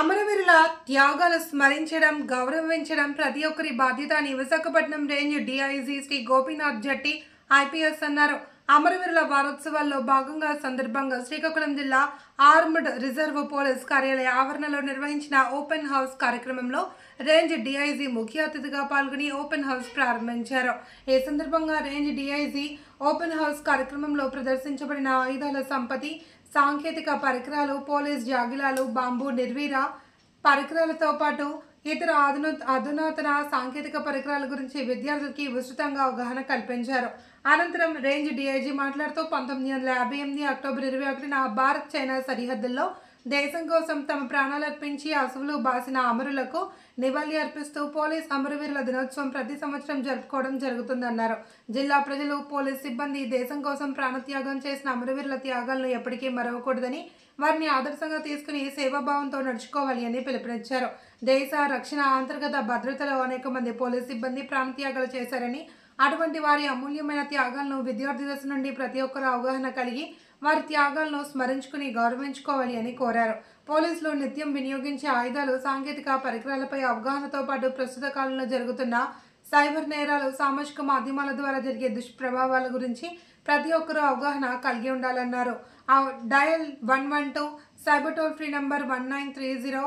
అమరవీరుల త్యాగాలు స్మరించడం, గౌరవించడం ప్రతి ఒక్కరి బాధ్యత అని Visakhapatnam range DIG Shri Gopinath Jatti IPS అన్నారు. అమరవీరుల వారోత్సవాల్లో భాగంగా సందర్భంగా శ్రీకాకుళం జిల్లా ఆర్మ్డ్ రిజర్వ్ పోలీస్ కార్యాలయ ఆవరణలో నిర్వహించిన ఓపెన్ హౌస్ కార్యక్రమంలో రేంజ్ డీఐజీ ముఖ్య అతిథిగా పాల్గొని ఓపెన్ హౌస్ ప్రారంభించారు. ఈ సందర్భంగా రేంజ్ డీఐజీ ఓపెన్ హౌస్ కార్యక్రమంలో ప్రదర్శించబడిన ఆయుధాల సంపత్తి, సాంకేతిక పరికరాలు, పోలీస్ జాగిలాలు, బాంబు నిర్వీర పరికరాలతో పాటు ఇతర అధునాతన సాంకేతిక పరికరాల గురించి విద్యార్థులకి విస్తృతంగా అవగాహన కల్పించారు. అనంతరం రేంజ్ డీఐజీ మాట్లాడుతూ 1958 అక్టోబర్ 21న భారత్ చైనా సరిహద్దుల్లో దేశం కోసం తమ ప్రాణాలర్పించి అసువులు బాసిన అమరులకు నివాళి అర్పిస్తూ పోలీస్ అమరవీరుల దినోత్సవం ప్రతి సంవత్సరం జరుపుకోవడం జరుగుతుందన్నారు. జిల్లా ప్రజలు, పోలీస్ సిబ్బంది దేశం కోసం ప్రాణత్యాగం చేసిన అమరవీరుల త్యాగాలను ఎప్పటికీ మరవకూడదని, వారిని ఆదర్శంగా తీసుకుని సేవాభావంతో నడుచుకోవాలి అని పిలుపునిచ్చారు. దేశ రక్షణ, అంతర్గత భద్రతలో అనేక మంది పోలీస్ సిబ్బంది ప్రాణత్యాగాలు చేశారని, అటువంటి వారి అమూల్యమైన త్యాగాలను విద్యార్థి దశ నుండి ప్రతి ఒక్కరూ అవగాహన కలిగి వారి త్యాగాలను స్మరించుకుని గౌరవించుకోవాలి అని కోరారు. పోలీసులు నిత్యం వినియోగించే ఆయుధాలు, సాంకేతిక పరికరాలపై అవగాహనతో పాటు ప్రస్తుత కాలంలో జరుగుతున్న సైబర్ నేరాలు, సామాజిక మాధ్యమాల ద్వారా జరిగే దుష్ప్రభావాల గురించి ప్రతి ఒక్కరూ అవగాహన కలిగి ఉండాలన్నారు. Dial 112, cyber toll free number 1930,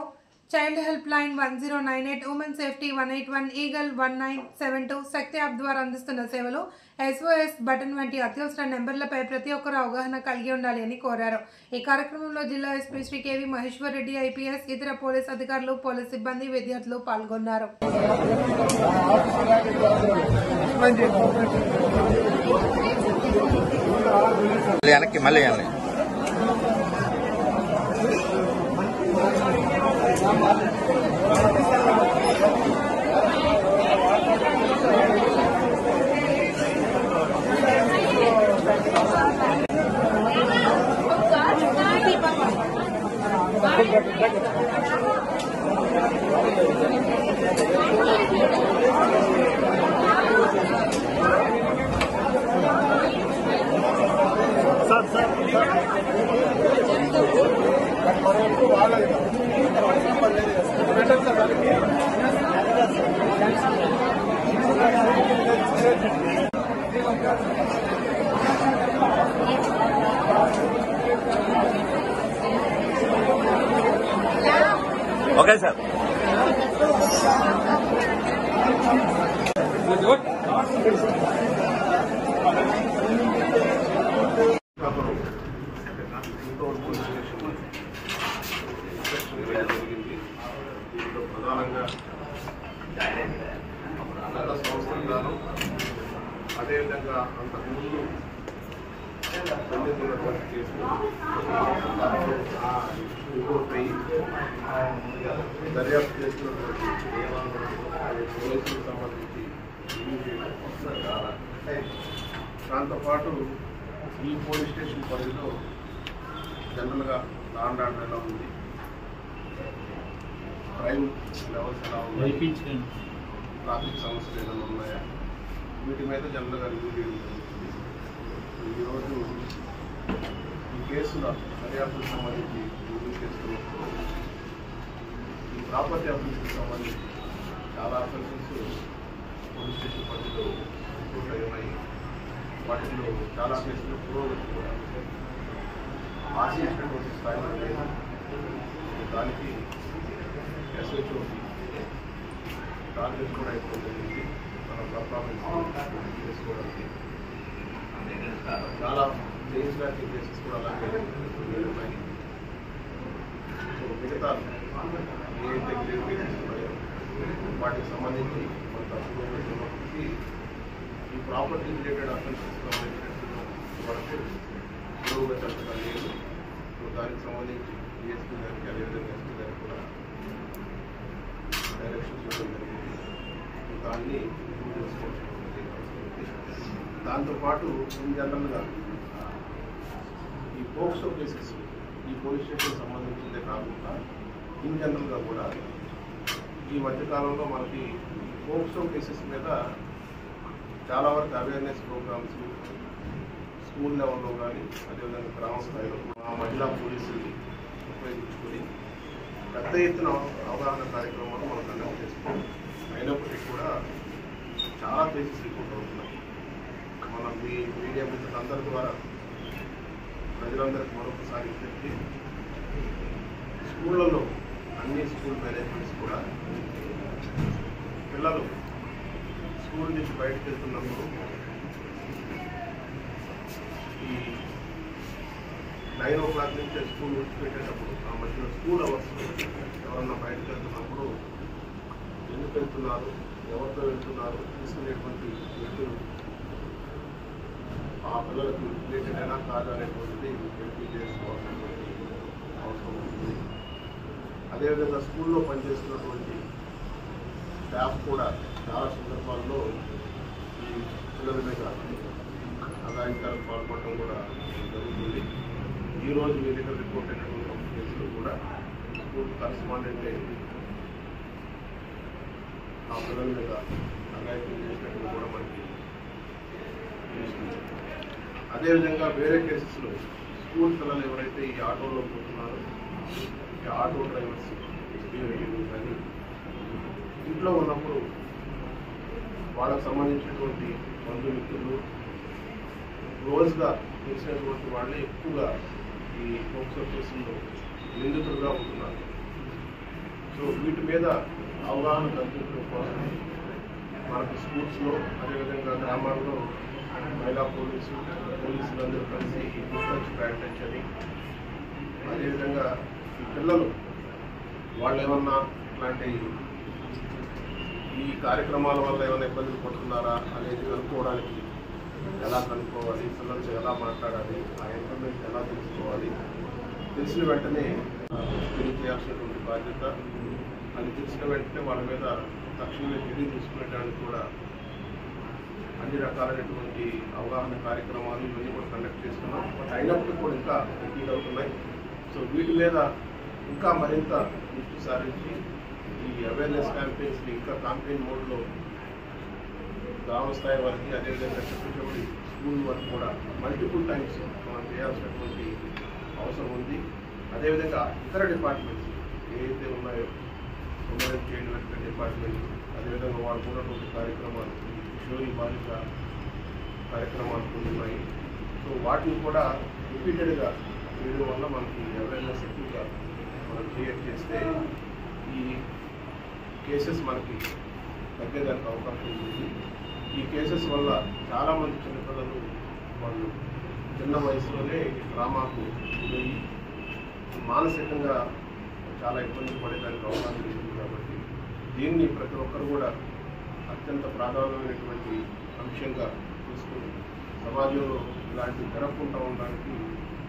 child helpline 1098, women safety 181, eagle 1972, Shakti app ద్వారా అందిస్తున్న సేవలు, SOS బటన్ వంటి అత్యవసర నెంబర్లపై ప్రతి ఒక్కరూ అవగాహన కలిగి ఉండాలి అని కోరారు. ఈ కార్యక్రమంలో జిల్లా ఎస్పీ శ్రీ కేవి మహేశ్వర్ రెడ్డి ఐపీఎస్, ఇతర పోలీస్ అధికారులు, పోలీస్ సిబ్బంది, విద్యార్థులు పాల్గొన్నారు. Okay, sir. ప్రధానంగా గత సంవత్సరంగాను అదేవిధంగా అంతకుముందు పొందుతున్నటువంటి కేసులు దర్యాప్తు చేస్తున్నటువంటి పోలీసులకు సంబంధించి దాంతోపాటు ఈ పోలీస్ స్టేషన్ పరిధిలో జనరల్గా లాండ్ ఆర్డర్ ఎలా ఉంది, క్రైమ్ లెవెల్స్ ఎలా ఉన్నాయి, ట్రాఫిక్ సమస్యలు ఏదైనా ఉన్నాయా, వీటి మీద జనరల్గా రివ్యూ చేయడం జరుగుతుంది. ఈరోజు ఈ కేసుల దర్యాప్తుకు సంబంధించి రివ్యూ చేస్తున్నప్పుడు ఈ ప్రాపర్టీ అఫెన్స్కి సంబంధించి చాలా అఫెన్సెస్ పోలీస్ స్టేషన్ పరిధిలో రిపోర్ట్ అయి ఉన్నాయి. వాటిలో చాలా కేసులు పురోగతి కూడా ఆశించినటువంటి స్థాయిలో లేదు. దానికి SHO టార్గెట్ కూడా ఎక్కువ జరిగింది. మన పర్ఫార్మెన్స్ చేసుకోవడానికి చాలా చేయించడానికి కేసెస్ కూడా అలాగే ఉన్నాయి. సో మిగతా ఏదైతే గ్రేడ్ కేసెస్ ఉన్నాయో వాటికి సంబంధించి కొంత పురోగతి ఉన్నప్పటికీ ఈ ప్రాపర్టీ రిలేటెడ్ అఫెన్సెస్ వరకు పురోగతి అంతగా లేదు. సో దానికి సంబంధించి DSP గారికి అదేవిధంగా SP గారికి కూడా డైరెక్షన్స్ ఇవ్వడం జరిగింది. దాన్ని ఇంప్రూవ్ చేసుకోవాల్సిన అవసరం ఉంది. దాంతోపాటు ఇన్ జనరల్గా ఈ పోక్సో కేసెస్ ఈ పోలీస్ స్టేషన్ సంబంధించిందే కాకుండా ఇన్ జనరల్గా కూడా ఈ మధ్యకాలంలో మనకి పోక్సో కేసెస్ మీద చాలా వరకు అవేర్నెస్ ప్రోగ్రామ్స్ స్కూల్ లెవెల్లో కానీ అదేవిధంగా గ్రామ స్థాయిలో మా మహిళా పోలీసులు ఉపయోగించుకొని పెద్ద పెద్ద ఎత్తున అవగాహన కార్యక్రమాలు మనం కండక్ట్ చేస్తాం. అయినప్పటికీ కూడా చాలా కేసెస్ రిపోర్ట్ అవుతున్నాయి. మన మీడియా మిత్రులందరి ద్వారా ప్రజలందరికీ మరొకసారి విజ్ఞప్తి, స్కూళ్ళలో అన్ని స్కూల్ మేనేజ్మెంట్స్ కూడా పిల్లలు స్కూల్ నుంచి బయటకు వెళ్తున్నప్పుడు ఈ 9 o'clock నుంచి స్కూల్ విడిచిపెట్టేటప్పుడు ఆ మధ్యలో స్కూల్ అవర్స్ ఎవరన్నా బయటకు వెళ్తున్నప్పుడు ఎందుకు వెళ్తున్నారు, ఎవరితో వెళ్తున్నారు, తీసుకునేటువంటి వ్యక్తులు ఆ పిల్లలకు రిలేటెడ్ అయినా కాదు అనేటువంటిది వెరిఫై చేసుకోవాల్సినటువంటి అవసరం ఉంది. అదేవిధంగా స్కూల్లో పనిచేస్తున్నటువంటి స్టాఫ్ కూడా చాలా సందర్భాల్లో ఈ పిల్లల మీద అగాయిత్యాలకు పాల్పడటం కూడా జరుగుతుంది. ఈరోజు మీ దగ్గర రిపోర్ట్ అయినటువంటి కేసులు కూడా స్కూల్ కరస్పాండెంటే ఆ పిల్లల మీద అగాయిత్యం చేసినట్టు కూడా మనకి తెలుస్తుంది. అదేవిధంగా వేరే కేసెస్లో స్కూల్ పిల్లలు ఎవరైతే ఈ ఆటోలో పోతున్నారో ఈ ఆటో డ్రైవర్స్ కానీ ఇంట్లో ఉన్నప్పుడు వాళ్ళకు సంబంధించినటువంటి బంధుమిత్రులు రోజుగా తెలిసినటువంటి వాళ్ళే ఎక్కువగా ఈ పోక్సో కేసుల్లో నిందితులుగా ఉంటున్నారు. సో వీటి మీద అవగాహన కల్పించడం కోసం మనకు స్కూల్స్లో అదేవిధంగా గ్రామాల్లో మహిళా పోలీసులందరూ కలిసి డిస్టెన్స్ ప్రాక్టీస్ అని, అదేవిధంగా ఈ పిల్లలు వాళ్ళు ఏమన్నా ఇట్లాంటి ఈ కార్యక్రమాల వల్ల ఏమైనా ఇబ్బందులు పడుతున్నారా అనేది కనుక్కోవడానికి ఎలా కనుక్కోవాలి, పిల్లలతో ఎలా మాట్లాడాలి, ఆ ఇన్ఫర్మేషన్ ఎలా తెలుసుకోవాలి, తెలిసిన వెంటనే తెలియజేయాల్సినటువంటి బాధ్యత, అది తెలిసిన వెంటనే వాళ్ళ మీద తక్షణమే చర్య తీసుకునేటానికి కూడా అన్ని రకాలైనటువంటి అవగాహన కార్యక్రమాలు ఇవన్నీ కూడా కండక్ట్ చేస్తున్నాం. బట్ అయినప్పటికీ కూడా ఇంకా రిపీట్ అవుతున్నాయి. సో వీటి మీద ఇంకా మరింత దృష్టి సారించి ఈ అవేర్నెస్ క్యాంపెయిన్స్ని ఇంకా క్యాంపెయిన్ మోడ్లో గ్రామ స్థాయి వరకు అదేవిధంగా చెప్పేటప్పుడు స్కూల్ వరకు కూడా మల్టిపుల్ టైమ్స్ మనం చేయాల్సినటువంటి అవసరం ఉంది. అదేవిధంగా ఇతర డిపార్ట్మెంట్స్ ఏవైతే ఉన్నాయో women and child welfare department, అదేవిధంగా వాళ్ళు ఉన్నటువంటి కార్యక్రమాలు కిషోరీ బాలిక కార్యక్రమాలు కొన్ని ఉన్నాయి. సో వాటిని కూడా రిపీటెడ్గా చేయడం వల్ల మనకి అవేర్నెస్ ఎక్కువగా మనం క్రియేట్ చేస్తే ఈ కేసెస్ మనకి తగ్గేదానికి అవకాశం ఉంటుంది. ఈ కేసెస్ వల్ల చాలామంది చిన్నపిల్లలు వాళ్ళు చిన్న వయసులోనే డ్రామాకు గురయ్యి మానసికంగా చాలా ఇబ్బంది పడేదానికి అవకాశం ఉంటుంది. కాబట్టి దీన్ని ప్రతి ఒక్కరు కూడా అత్యంత ప్రాధాన్యమైనటువంటి అంశంగా తీసుకుని సమాజంలో ఇలాంటివి జరగకుండా ఉండడానికి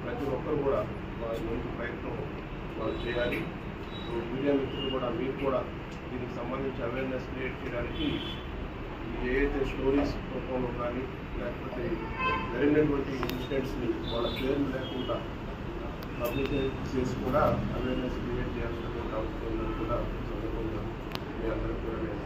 ప్రతి ఒక్కరు కూడా వారి మంచి ప్రయత్నం వాళ్ళు చేయాలి. మీడియా మిత్రులు కూడా మీకు కూడా దీనికి సంబంధించి అవేర్నెస్ క్రియేట్ చేయడానికి ఏదైతే స్టోరీస్ రూపంలో కానీ లేకపోతే జరిగినటువంటి ఇన్సిడెంట్స్ని వాళ్ళ పేర్లు లేకుండా పబ్లికేట్ చేసి కూడా అవేర్నెస్ క్రియేట్ చేయాల్సినటువంటి అవసరం ఉందని కూడా సందర్భంగా మీ అందరికీ కూడా నేను